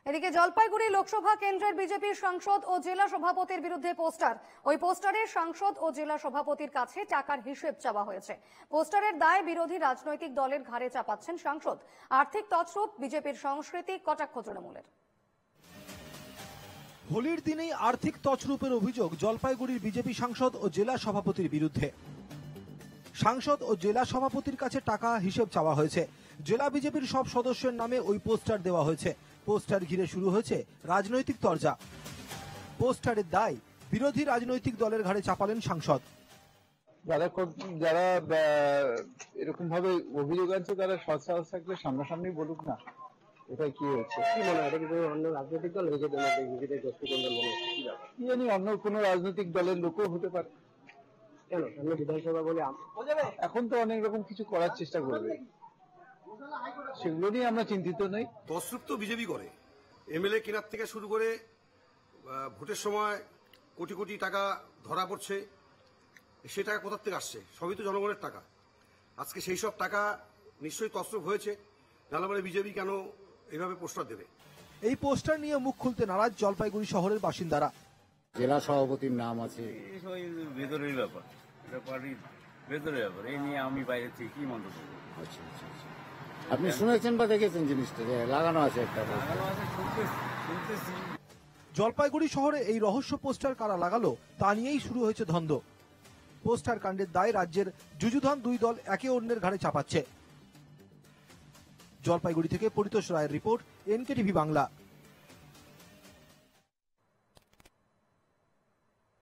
এদিকে জলপাইগুড়ি লোকসভা কেন্দ্রের বিজেপির সাংসদ ও জেলা সভাপতির বিরুদ্ধে পোস্টার। ওই পোস্টারে সাংসদ ও জেলা সভাপতির কাছে টাকার হিসেব চাওয়া হয়েছে। পোস্টারের দায় বিরোধী রাজনৈতিক দলের ঘাড়ে চাপাচ্ছেন সাংসদ। আর্থিক তছরূপ বিজেপির সংস্কৃতি, কটাক্ষ তৃণমূলের। হোলির দিনেই আর্থিক তছরূপের অভিযোগ জলপাইগুড়ির বিজেপি সাংসদ ও জেলা সভাপতির বিরুদ্ধে। সাংসদ ও জেলা সভাপতির কাছে টাকা হিসেব চাওয়া হয়েছে। জেলা বিজেপির সব সদস্যের নামে ওই পোস্টার দেওয়া হয়েছে। পোস্টার ঘিরে শুরু হয়েছে রাজনৈতিক তরজা। পোস্টারের দায় বিরোধী রাজনৈতিক দলের ঘাড়ে চাপালেন সাংসদ। যারা এরকম ভাবে অভিযোগ আছে তারা সৎসাহস থাকলে সামনাসামনি বলুক না এটা কি হচ্ছে। কি মনে হয় এটা কি অন্য রাজনৈতিক দল নিজেদের মধ্যে নিজেদের গোষ্ঠীদ্বন্দ্ব মনে হচ্ছে? কি জানি অন্য কোনো রাজনৈতিক দলের লোকও হতে পারে। কেন সামনে বিধানসভা বলে এখন তো অনেক রকম কিছু করার চেষ্টা করবে, সেগুলো নিয়ে আমরা চিন্তিত নই। তছরূপ তো বিজেপি করে, এমএলএ কেনার থেকে শুরু করে ভোটের সময় কোটি কোটি টাকা ধরা পড়ছে। সে টাকা কোথার থেকে আসছে? সবই তো জনগণের টাকা। আজকে সেই সব টাকা নিশ্চয়ই তছরূপ হয়েছে, জানা মানে বিজেপি কেন এইভাবে পোস্টার দেবে? এই পোস্টার নিয়ে মুখ খুলতে নারাজ জলপাইগুড়ি শহরের বাসিন্দারা। জেলা সভাপতির নাম আছে, ভেতরের ব্যাপার, এটা পার্টির ভেতরের ব্যাপার, এই নিয়ে আমি বাইরে থেকে কি মন্তব্য করবো? আচ্ছা আচ্ছা আচ্ছা। আপনি শুনেছেন বা দেখেছেন জিনিসটা যে লাগানো আছে একটা? শুনতেছি। জলপাইগুড়ি শহরে এই রহস্য পোস্টার কারা লাগালো তা নিয়েই শুরু হয়েছে দ্বন্দ্ব। পোস্টার কাণ্ডের দায় রাজ্যের যুযুধান দুই দল একে অন্যের ঘাড়ে চাপাচ্ছে। জলপাইগুড়ি থেকে পরিতোষ রায়ের রিপোর্ট, এনকেটিভি বাংলা।